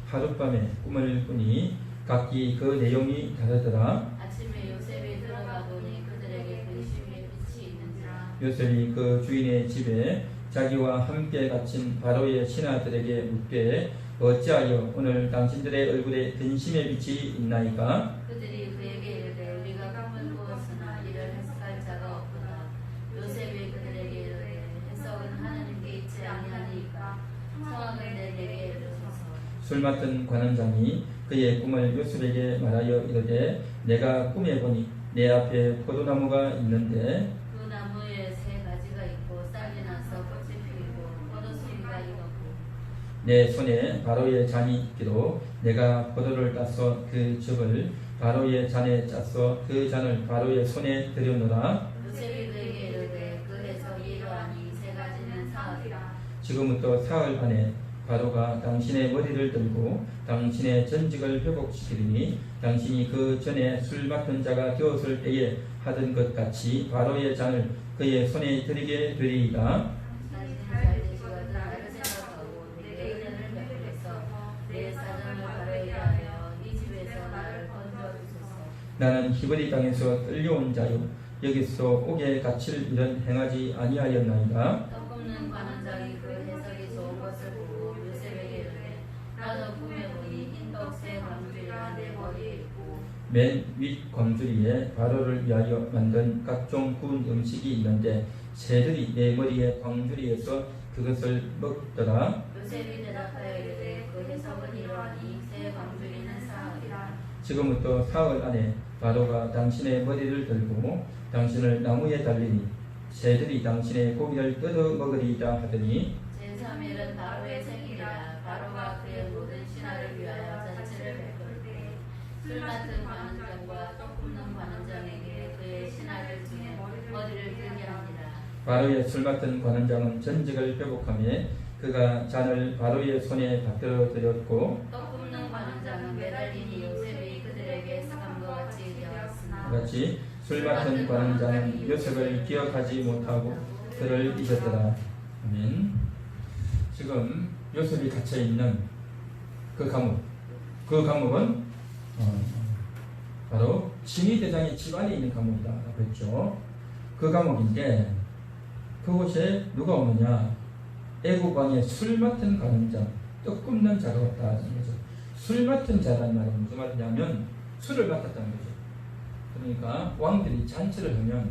하룻밤에 꿈을 꾸니 각기 그 내용이 다르더라. 아침에 요셉이 들어가 보니 그들에게 근심의 빛이 있는지라. 요셉이 그 주인의 집에 자기와 함께 갇힌 바로의 신하들에게 묻되 어찌하여 오늘 당신들의 얼굴에 근심의 빛이 있나이까? 그들이 그에게 이르되 우리가 꿈을 꾸었으나 이를 해석할 자가 없구나. 요셉이 그들에게 이르되 해석은 하나님께 있지 아니하니까 청하건대 내게 이르소서. 술 맡은 관원장이 그의 꿈을 요셉에게 말하여 이르되 내가 꿈에 보니 내 앞에 포도나무가 있는데 그 나무에 세 가지가 있고 싹이 나서 꽃이 피고 포도송이가 익었고 내 손에 바로의 잔이 있기로 내가 포도를 따서 그 즙을 바로의 잔에 짜서 그 잔을 바로의 손에 들여놓으라. 요셉이 그에게 이르되 그 해석이 이러하니 세 가지는 사흘이라. 지금부터 사흘 안에 바로가 당신의 머리를 들고 당신의 전직을 회복시키리니 당신이 그 전에 술 맡은 자가 되었을 때에 하던 것 같이 바로의 잔을 그의 손에 드리게 되리이다. 당신은 잘 되시거든 나를 생각하고 내게 은혜를 베풀어서 내 사정을 바르게 하여 이 집에서 나를 건져주소서. 나는 히브리 땅에서 끌려온 자요 여기서 옥에 갇힐 일은 행하지 아니하였나이다. 떡 굽는 관원장이 그 해석이 좋은 것을 보고 요셉에게 이르되 나도 꿈에 보니 흰떡 세 광주리가 내 머리에 있고 맨 윗 광주리에 바로를 위하여 만든 각종 구운 음식이 있는데 새들이 내 머리에 광주리에서 그것을 먹더라. 요셉이 대답하여 이르되 그 해석은 이러하니 세 광주리는 사흘이라. 지금부터 사흘 안에 바로가 당신의 머리를 들고 당신을 나무에 달리니 새들이 당신의 고기를 뜯어 먹으리이다 하더니 제3일은 바로의 생일이라. 바로가 그의 모든 신하를 위하여 잔치를 베풀 때 술 맡은 관원장과 떡 굽는 관원장에게 그의 신하들 중에 머리를 들게 합니다. 바로의 술 맡은 관원장은 전직을 회복하며 그가 잔을 바로의 손에 받들어 드렸고 떡 굽는 관원장은 매달리니 요셉이 그들에게 사감과 같이 되었으나 같이 술 맡은 관원장은 요셉을 기억하지 못하고 그를 잊었더라. 아멘. 지금 요셉이 갇혀 있는 그 감옥은 바로 친위 대장의 집 안에 있는 감옥이다라고 했죠. 그 감옥인데 그곳에 누가 오느냐? 애국왕의 술 맡은 관원장, 떡 굽는 자가 왔다는 거죠. 술 맡은 자라는 말은 무슨 말이냐면 술을 맡았다는 거죠. 그러니까 왕들이 잔치를 하면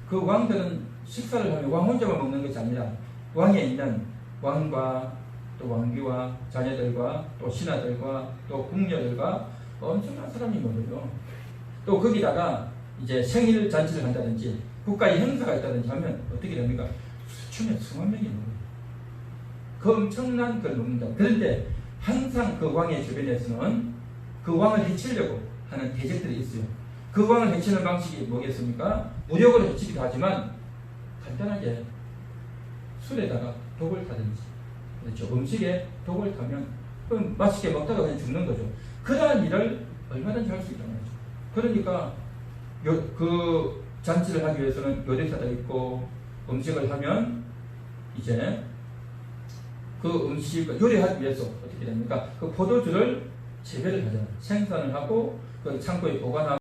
그 왕들은 식사를 하면 왕 혼자만 먹는 것이 아니라 왕에 있는 왕과 또 왕비와 자녀들과 또 신하들과 또 궁녀들과 엄청난 사람이 모여요. 또 거기다가 이제 생일 잔치를 한다든지 국가의 행사가 있다든지 하면 어떻게 됩니까? 수천에 수만 명이 모여요. 그 엄청난 걸 먹는다. 그런데 항상 그 왕의 주변에서는 그 왕을 해치려고 하는 대적들이 있어요. 그 왕을 해치는 방식이 뭐겠습니까? 무력으로 해치기도 하지만 간단하게 술에다가 독을 타든지, 그렇죠. 음식에 독을 타면 그럼 맛있게 먹다가 그냥 죽는 거죠. 그러한 일을 얼마든지 할 수 있단 말이죠. 그러니까 그 잔치를 하기 위해서는 요리사도 있고 음식을 하면 이제 그 음식을 요리하기 위해서 어떻게 됩니까? 그 포도주를 재배를 하잖아요. 생산을 하고 그 창고에 보관하고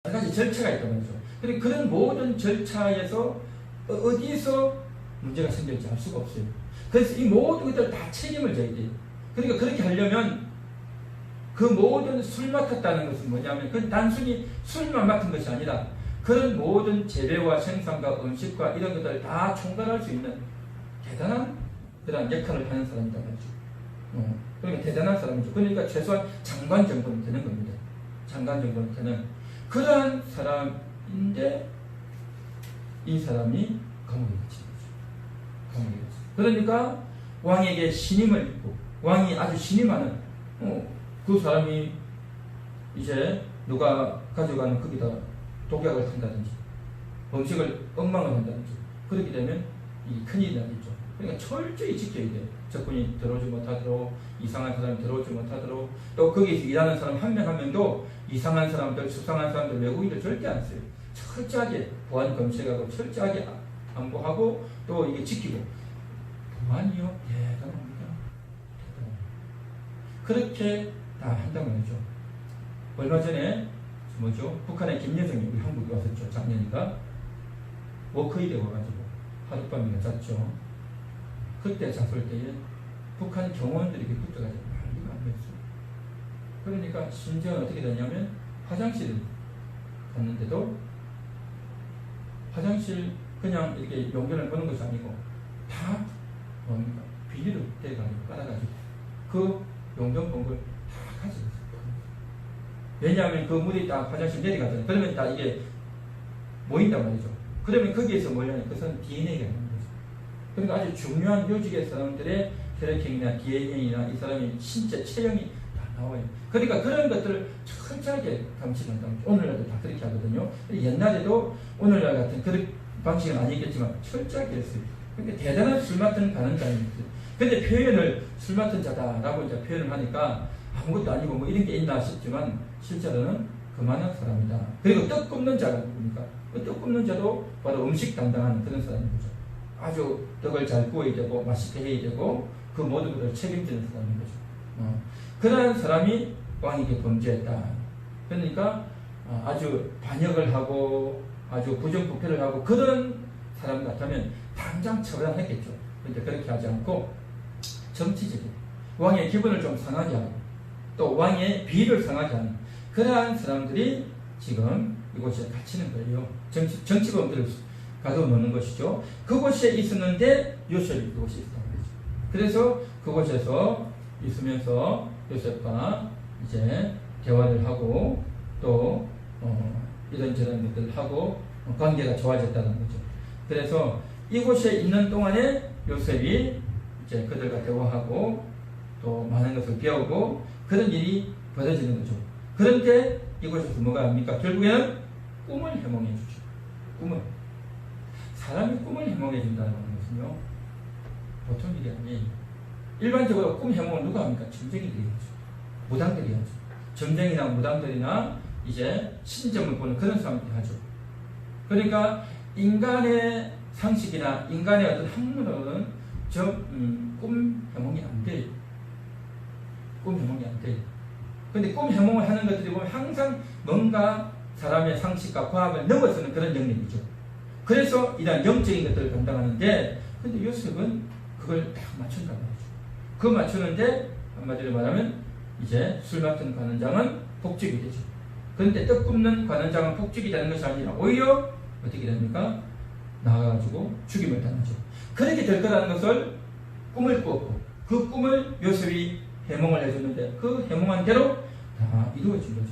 여러 가지 절차가 있단 말이죠. 그런데 그런 모든 절차에서 어디서 문제가 생길지 알 수가 없어요. 그래서 이 모든 것들 다 책임을 져야 돼요. 그러니까 그렇게 하려면 그 모든 술 맡았다는 것은 뭐냐면 그건 단순히 술만 맡은 것이 아니라 그런 모든 재배와 생산과 음식과 이런 것들을 다 총괄할 수 있는 대단한 그런 역할을 하는 사람이다 말이죠. 그러니까 대단한 사람이죠. 그러니까 최소한 장관 정도는 되는 겁니다. 장관 정도는 되는 그러한 사람인데 이 사람이 감옥에 갇힌 거죠. 감옥에 갇힌. 그러니까 왕에게 신임을 입고 왕이 아주 신임하는 그 사람이 이제 누가 가져가는 거기다 독약을 탄다든지 음식을 엉망을 한다는 거죠. 그렇게 되면 이 큰일이 나겠죠. 그러니까 철저히 지켜야 돼요. 적군이 들어오지 못하도록, 이상한 사람이 들어오지 못하도록, 또 거기서 일하는 사람 한 명 한 명도 이상한 사람들, 수상한 사람들, 외국인들 절대 안 써요. 철저하게 보안 검색하고 철저하게 안보하고 또 이게 지키고. 보안이요? 대단합니다. 그렇게 다 한다고 하죠. 얼마 전에 북한의 김여정이 우리 한국에 왔었죠. 작년인가 워크힐에 와가지고 하룻밤이나 잤죠. 그때 잤을 때에 북한 경호원들이 붙어가지고 난리가 안 됐어요. 그러니까 심지어 어떻게 되냐면 화장실을 갔는데도 화장실 그냥 이렇게 용변을 보는 것이 아니고 다 뭡니까? 비닐로 떼가지고 깔아가지고 그 용변 본 걸 다 가져갔어요. 왜냐하면 그 물이 딱 화장실 내려가잖아요. 그러면 딱 이게 모인단 말이죠. 그러면 거기에서 뭐냐면 그것은 DNA가 있는 거죠. 그러니까 아주 중요한 요직의 사람들의 혈액형이나 DNA나 이 사람의 신체 체형이 다 나와요. 그러니까 그런 것들을 철저하게 감시한다는 거죠. 오늘날도 다 그렇게 하거든요. 옛날에도 오늘날 같은 그런 방식은 아니겠지만 철저하게 했어요. 그러니까 대단한 술 맡은 가는자입니다. 근데 표현을 술 맡은 자다라고 이제 표현을 하니까 아무것도 아니고 뭐 이런 게 있나 싶지만 실제로는 그만한 사람이다. 그리고 떡 굽는 자가 누굽니까? 그 떡 굽는 자도 바로 음식 담당하는 그런 사람인 거죠. 아주 떡을 잘 구워야 되고 맛있게 해야 되고 그 모든 것을 책임지는 사람인 거죠. 그러한 사람이 왕에게 범죄했다. 그러니까 아주 반역을 하고 아주 부정부패를 하고 그런 사람 같으면 당장 처벌했겠죠. 그런데 그렇게 하지 않고 정치적인 왕의 기분을 좀 상하게 하고 또 왕의 비위를 상하게 하는 그러한 사람들이 지금 이곳에 갇히는 거예요. 정치범들을 가둬놓는 것이죠. 그곳에 있었는데 요셉이 그곳에 있었던 거죠. 그래서 그곳에서 있으면서 요셉과 이제 대화를 하고 또 이런저런 것들을 하고 관계가 좋아졌다는 거죠. 그래서 이곳에 있는 동안에 요셉이 이제 그들과 대화하고 또 많은 것을 배우고 그런 일이 벌어지는 거죠. 그런데 이곳에서 뭐가 합니까? 결국에는 꿈을 해몽해 주죠. 꿈을. 사람이 꿈을 해몽해 준다는 것은요, 보통 일이 아니에요. 일반적으로 꿈 해몽을 누가 합니까? 점쟁이들이 하죠. 무당들이 하죠. 점쟁이나 무당들이나 이제 신점을 보는 그런 사람들이 하죠. 그러니까 인간의 상식이나 인간의 어떤 학문으로는 꿈 해몽이 안 돼요. 꿈 해몽이 안 돼요. 근데 꿈 해몽을 하는 것들이 보면 항상 뭔가 사람의 상식과 과학을 넘어서는 그런 영역이죠. 그래서 이러한 영적인 것들을 담당하는데, 근데 요셉은 그걸 딱 맞춘단 말이죠. 그 맞추는데 한마디로 말하면 이제 술 맡은 관원장은 복직이 되죠. 그런데 떡 굽는 관원장은 복직이 되는 것이 아니라 오히려 어떻게 됩니까? 나가가지고 죽임을 당하죠. 그렇게 될 거라는 것을 꿈을 꾸었고 그 꿈을 요셉이 해몽을 해줬는데 그 해몽한 대로 다 이루어진 거죠.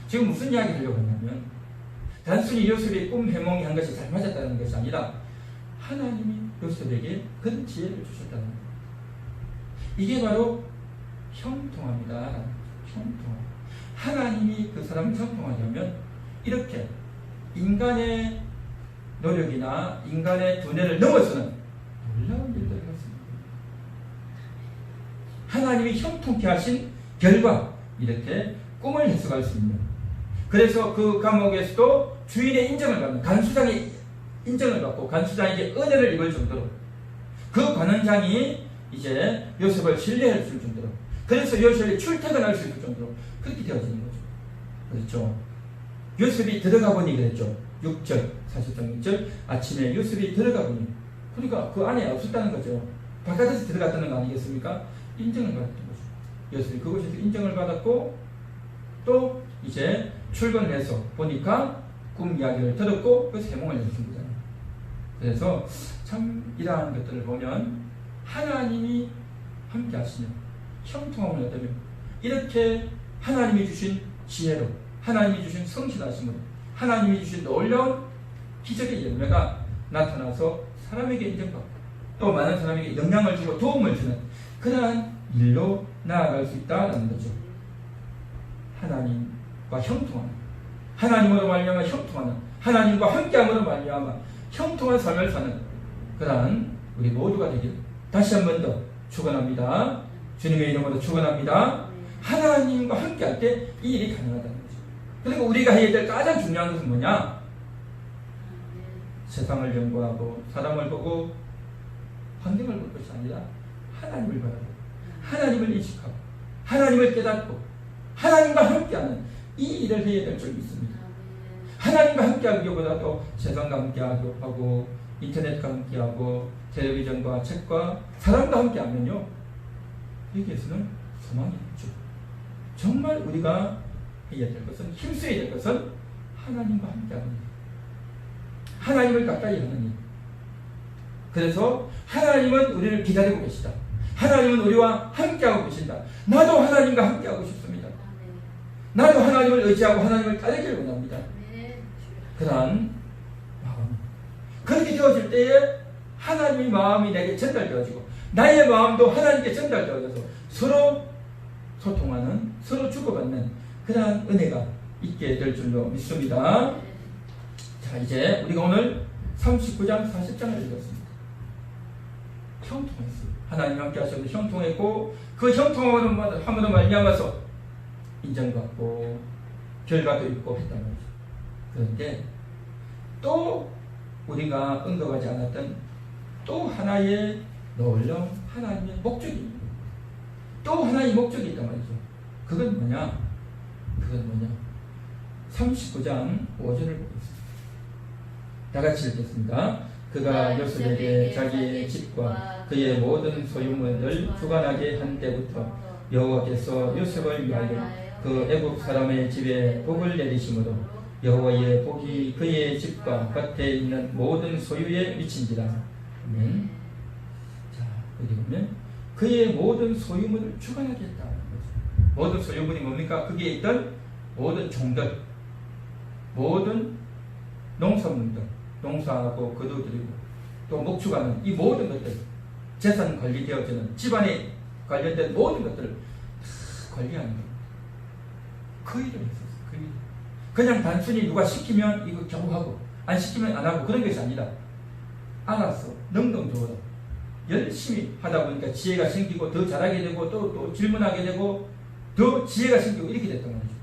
지금 무슨 이야기 하려고 하냐면 단순히 요셉이 꿈 해몽이 한 것이 잘 맞았다는 것이 아니라 하나님이 요셉에게 그런 지혜를 주셨다는 거예요. 이게 바로 형통합니다. 형통. 하나님이 그 사람을 형통하게 하면 이렇게 인간의 노력이나 인간의 두뇌를 넘어서는 놀라운 일들을 했습니다. 하나님이 형통케 하신 결과 이렇게 꿈을 해석할 수 있는, 그래서 그 감옥에서도 주인의 인정을 받는, 간수장의 인정을 받고 간수장에게 은혜를 입을 정도로 그 관원장이 이제 요셉을 신뢰할 수 있을 정도로, 그래서 요셉이 출퇴근할 수 있을 정도로 그렇게 되어지는 거죠. 그렇죠. 요셉이 들어가 보니 그랬죠. 6절, 40장 6절 아침에 요셉이 들어가 보니, 그러니까 그 안에 없었다는 거죠. 바깥에서 들어갔다는 거 아니겠습니까? 인정을 받았던 거죠. 요셉이 그곳에서 인정을 받았고 또 이제 출근해서 보니까 꿈 이야기를 들었고 그래서 해몽을 했던 거잖아요. 그래서 참 이러한 것들을 보면 하나님이 함께 하시면 형통함을 얻으면 이렇게 하나님이 주신 지혜로, 하나님이 주신 성실하심으로, 하나님이 주신 놀라운 기적의 열매가 나타나서 사람에게 인정받고 또 많은 사람에게 영향을 주고 도움을 주는 그러한 일로 나아갈 수 있다는 거죠. 하나님과 형통하는, 하나님으로 말미암아 형통하는, 하나님과 함께함으로 말미암아 형통한 삶을 사는 그러한 우리 모두가 되길 다시 한 번 더 축원합니다. 주님의 이름으로 축원합니다. 하나님과 함께할 때 이 일이 가능하다는 거죠. 그리고 우리가 해야 될 가장 중요한 것은 뭐냐? 세상을 연구하고 사람을 보고 환경을 볼 것이 아니라 하나님을 바라보고 하나님을 인식하고 하나님을 깨닫고 하나님과 함께하는 이 일을 해야 될 줄 믿습니다. 하나님과 함께하기보다도 세상과 함께하고 인터넷과 함께하고 텔레비전과 책과 사람과 함께하면요 여기에서는 소망이 없죠. 정말 우리가 해야 될 것은 힘써야 될 것은 하나님과 함께하는 일, 하나님을 가까이 하는 일. 그래서 하나님은 우리를 기다리고 계시다. 하나님은 우리와 함께하고 계신다. 나도 하나님과 함께하고 싶습니다. 나도 하나님을 의지하고 하나님을 따르기를 원합니다. 그러한 마음. 그렇게 되어질 때에 하나님의 마음이 내게 전달되어지고 나의 마음도 하나님께 전달되어져서 서로 소통하는, 서로 주고받는 그러한 은혜가 있게 될 줄로 믿습니다. 자, 이제 우리가 오늘 39장 40장을 읽었습니다. 형통했어요. 하나님 함께 하셔서 형통했고 그 형통함으로 말미암아서 인정받고 결과도 있고 했단 말이죠. 그런데 또 우리가 언급하지 않았던 또 하나의 놀라운 하나님의 목적이 있는 거예요. 또 하나의 목적이 있단 말이죠. 그건 뭐냐? 39장 5절을 보겠습니다. 다 같이 읽겠습니다. 그가 요셉에게 자기의 집과 그의 모든 소유물을 주관하게 한 때부터 여호와께서 요셉을 위하여 그 애굽 사람의 집에 복을 내리심으로 여호와의 복이 그의 집과 밭에 있는 모든 소유에 미친지라. 아멘. 자, 여기 보면 그의 모든 소유물을 주관하게 했다는 거죠. 모든 소유물이 뭡니까? 거기에 있던 모든 종들, 모든 농산물들, 농사하고 거두들이고 또 목축하는 이 모든 것들, 재산 관리되어지는 집안에 관련된 모든 것들을 다 관리하는 겁니다. 그 일을 했었어요. 그 일. 그냥 단순히 누가 시키면 이거 겨우 하고 안 시키면 안 하고 그런 것이 아니라 알아서 능동적으로 열심히 하다 보니까 지혜가 생기고 더 잘하게 되고 또 질문하게 되고 더 지혜가 생기고 이렇게 됐단 말이죠.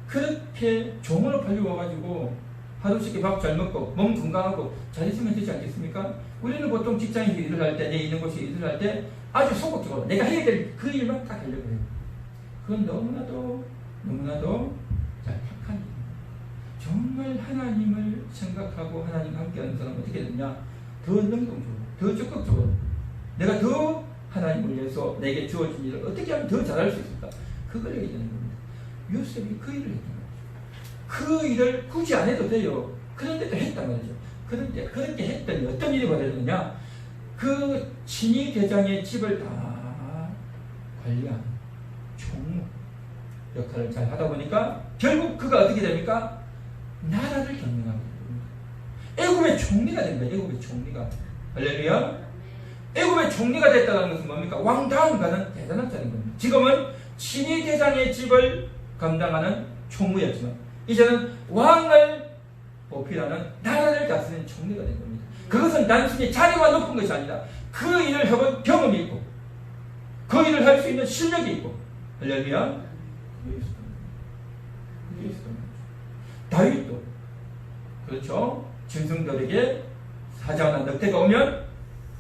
그렇게 종으로 팔려와가지고 하루씩 밥 잘 먹고 몸 건강하고 잘 있으면 되지 않겠습니까? 우리는 보통 직장에서 일을 할 때, 내 있는 곳에 일을 할 때 아주 소극적으로 내가 해야 될 그 일만 딱 하려고 해요. 그건 너무나도 잘 착한 일입니다. 정말 하나님을 생각하고 하나님과 함께하는 사람은 어떻게 되느냐? 더 능동적으로, 더 적극적으로 내가 더 하나님을 위해서 내게 주어진 일을 어떻게 하면 더 잘할 수 있을까? 그걸 하게 되는 겁니다. 요셉이 그 일을 했단 말이죠. 그 일을 굳이 안 해도 돼요. 그런데도 했단 말이죠. 그런데 그렇게 했더니 어떤 일이 벌어졌느냐? 그 친위 대장의 집을 다 관리하는 총무 역할을 잘 하다 보니까 결국 그가 어떻게 됩니까? 나라를 경영하게 됩니다. 애굽의 총리가 된 거예요. 애굽의 총리가. 할렐루야. 애굽의 총리가 됐다는 것은 뭡니까? 왕 다음 가는 대단한 자인 겁니다. 지금은 친위 대장의 집을 감당하는 총무였지만 이제는 왕을 보필하는 나라를 다스리는 총리가 된 겁니다. 그것은 단순히 자리가 높은 것이 아니라 그 일을 해본 경험이 있고 그 일을 할 수 있는 실력이 있고 할렐루야. 다윗도 그렇죠. 짐승들에게 사자나 늑대가 오면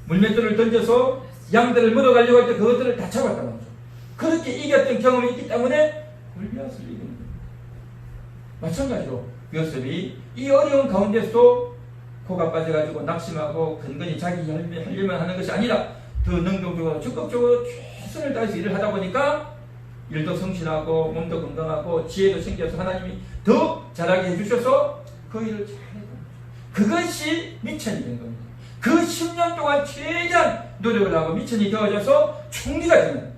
물맷돌을 던져서 양들을 물어가려고 할 때 그것들을 다 잡았단 말이죠. 그렇게 이겼던 경험이 있기 때문에 골리앗을 이기는 겁니다. 마찬가지로 요셉이 이 어려운 가운데서도 코가 빠져가지고 낙심하고 근근히 자기 하려면 하는 것이 아니라 더 능동적으로 적극적으로 최선을 다해서 일을 하다 보니까 일도 성실하고 몸도 건강하고 지혜도 생겨서 하나님이 더 잘하게 해주셔서 그 일을 잘했던 거죠. 그것이 미천이 된 겁니다. 그 10년 동안 최대한 노력을 하고 미천이 되어져서 총리가 되는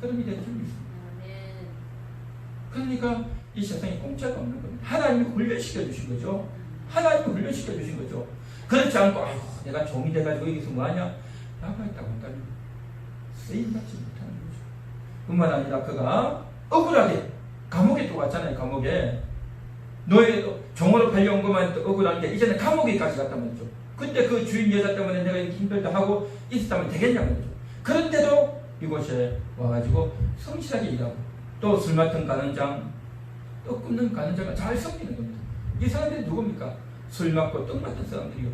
그런 일이 됩니다. 그러니까 이 세상에 공짜가 없는 겁니다. 하나님이 훈련시켜 주신 거죠. 하나님이 훈련시켜 주신 거죠. 그렇지 않고 아이고 내가 종이 돼가지고 여기서 뭐하냐 나가 있다고 한다면 쓰임받지 못하는 거죠. 뿐만 아니라 그가 억울하게 감옥에 또 갔잖아요. 감옥에 노예도 종으로 팔려온 것만 억울한데 이제는 감옥에까지 갔단 말이죠. 근데 그 주인 여자 때문에 내가 이렇게 힘들다 하고 있었다면 되겠냐 말이죠. 그런데도 이곳에 와가지고 성실하게 일하고 또 술 맡은 가는장, 떡 굽는 가는장을 잘 섬기는 겁니다. 이 사람들이 누굽니까? 술 맡고 떡 맡은 사람들이요.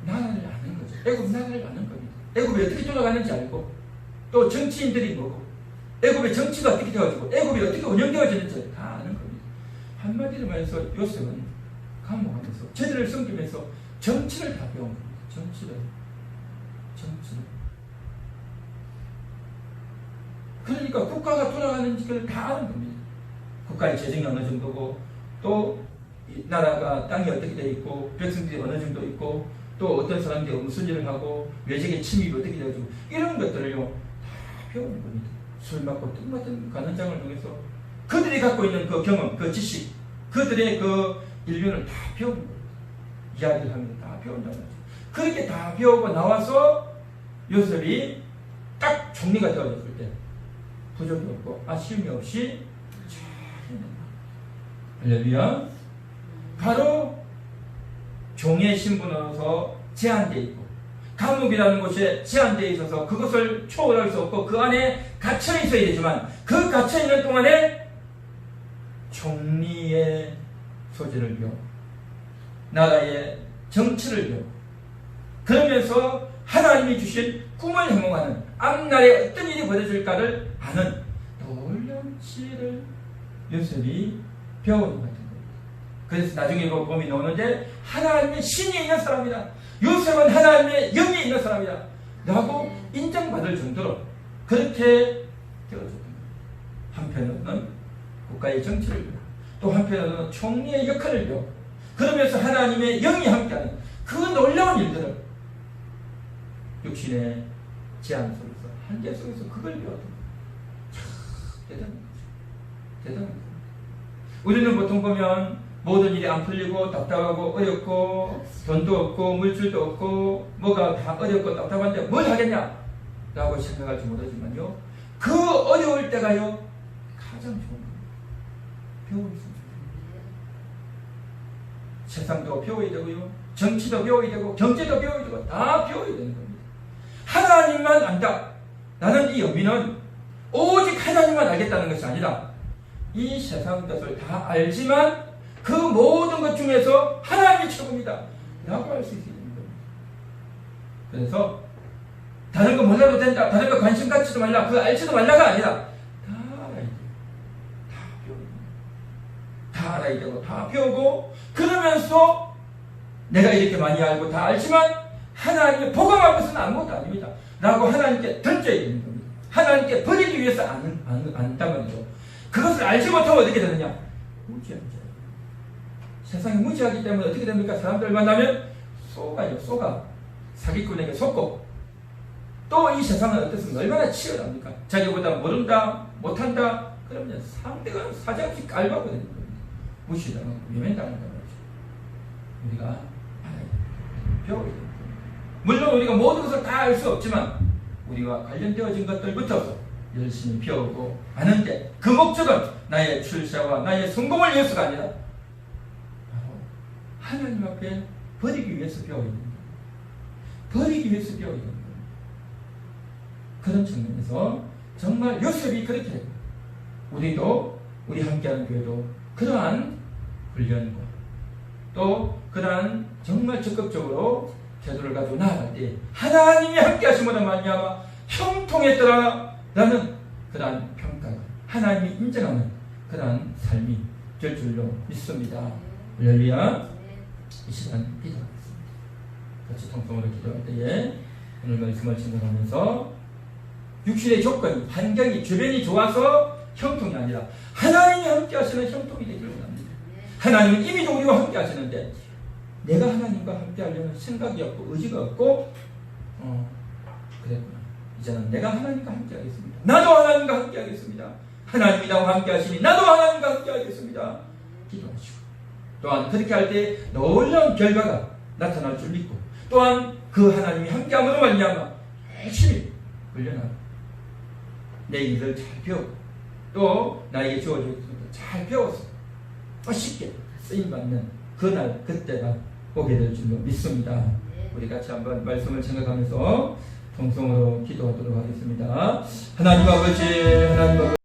나라를 아는 거죠. 애굽 나라를 아는 겁니다. 애굽이 어떻게 돌아가는지 알고 또 정치인들이 뭐고 애굽의 정치가 어떻게 되어지고 애굽이 어떻게 운영되어지는지 다 아는 겁니다. 한마디로 말해서 요셉은 감옥하면서 제들을 섬기면서 정치를 다 배운 겁니다. 정치를. 그러니까 국가가 돌아가는지를 다 아는 겁니다. 국가의 재정이 어느 정도고 또 나라가 땅이 어떻게 되어 있고 백성들이 어느 정도 있고 또 어떤 사람들이 무슨 일을 하고 외적의 침입이 어떻게 되어지고 이런 것들을요 다 배우는 겁니다. 술 맡고 떡 맡은 가는장을 통해서 그들이 갖고 있는 그 경험, 그 지식, 그들의 그 인륜을 다 배우는 겁니다. 이야기를 합니다. 다 배운다는 거죠. 그렇게 다 배우고 나와서 요셉이 딱 총리가 되어졌을 때 부족이 없고 아쉬움이 없이 잘 해낸다. 할렐루야. 바로 종의 신분으로서 제한되어 있고 감옥이라는 곳에 제한되어 있어서 그것을 초월할 수 없고 그 안에 갇혀 있어야 되지만 그 갇혀 있는 동안에 총리의 소질을 배워 나라의 정치를 배워 그러면서 하나님이 주신 꿈을 해몽하는 앞날에 어떤 일이 벌어질까를 아는 놀라운 지혜를 요셉이 배우는 것 같은 겁니다. 그래서 나중에 이거 봄이 나오는데 하나님의 신이 있는 사람이다. 요셉은 하나님의 영이 있는 사람이다. 라고 인정받을 정도로 그렇게 되어졌던 겁니다. 한편으로는 국가의 정치를 배우고 또 한편으로는 총리의 역할을 배우고 그러면서 하나님의 영이 함께하는 그 놀라운 일들을 육신의 제한 속에서 한계 속에서 그걸 배웠던 거예요. 참 대단한 거죠. 대단한 거예요. 우리는 보통 보면 모든 일이 안 풀리고 답답하고 어렵고 돈도 없고 물질도 없고 뭐가 다 어렵고 답답한데 뭘 하겠냐 라고 생각할지 모르지만요 그 어려울 때가요 가장 좋은 거예요. 배우고 있습니다. 세상도 배워야 되고요 정치도 배워야 되고 경제도 배워야 되고 다 배워야 되는 겁니다. 하나님만 안다. 나는 이 영민은 오직 하나님만 알겠다는 것이 아니라 이 세상 것을 다 알지만 그 모든 것 중에서 하나님이 최고입니다. 라고 할 수 있는 겁니다. 그래서 다른 거 몰라도 된다. 다른 거 관심 갖지도 말라. 그거 알지도 말라가 아니라 다 알아야 돼요. 다 배워야 돼요. 다 알아야 되고 다 배우고 그러면서 내가 이렇게 많이 알고 다 알지만 하나님의 복음 앞에서는 아무것도 아닙니다. 라고 하나님께 던져야 되는 겁니다. 하나님께 버리기 위해서 안단 말이죠. 그것을 알지 못하면 어떻게 되느냐? 무지한 자예요. 세상이 무지하기 때문에 어떻게 됩니까? 사람들 만나면 속아요. 속아. 사기꾼에게 속고 또 이 세상은 어떻습니까? 얼마나 치열합니까? 자기보다 모른다, 못한다 그러면 상대가 사정없이 깔박고 되는 겁니다. 무시당하고 외면당한다는 거죠. 우리가 알아야 돼요. 배워야 돼요. 물론 우리가 모든 것을 다 알 수 없지만 우리가 관련되어진 것들부터 열심히 배우고 아는데 그 목적은 나의 출세와 나의 성공을 위해서가 아니라 바로 하나님 앞에 버리기 위해서 배워야 됩니다. 버리기 위해서 배워야 됩니다. 그런 측면에서 정말 요셉이 그렇게 되고 우리도 우리 함께하는 교회도 그러한 훈련과 또 그러한 정말 적극적으로 태도를 가지고 나아갈 때 하나님이 함께 하심으로 말미암아 형통했더라 라는 그러한 평가가 하나님이 인정하는 그러한 삶이 될 줄로 믿습니다. 할렐루야. 이 시간 기도하겠습니다. 같이 통성으로 기도할 때에 오늘 말씀을 증거하면서 육신의 조건이 환경이 주변이 좋아서 형통이 아니라 하나님이 함께 하시는 형통이 되기를 원합니다. 하나님은 이미도 우리와 함께 하시는데 내가 하나님과 함께 하려는 생각이 없고 의지가 없고 그랬구나. 이제는 내가 하나님과 함께 하겠습니다. 나도 하나님과 함께 하겠습니다. 하나님이 나와 함께 하시니 나도 하나님과 함께 하겠습니다. 기도하시고 또한 그렇게 할 때 놀라운 결과가 나타날 줄 믿고 또한 그 하나님이 함께 함으로 말미암아 열심히 훈련하고 내 일을 잘 배우고 또 나에게 주어진 것을 잘 배워서 쉽게 쓰임받는 그날 그때가 오게 될 줄로 믿습니다. 네. 우리 같이 한번 말씀을 생각하면서 통성으로 기도하도록 하겠습니다. 하나님 아버지, 하나님 아버지.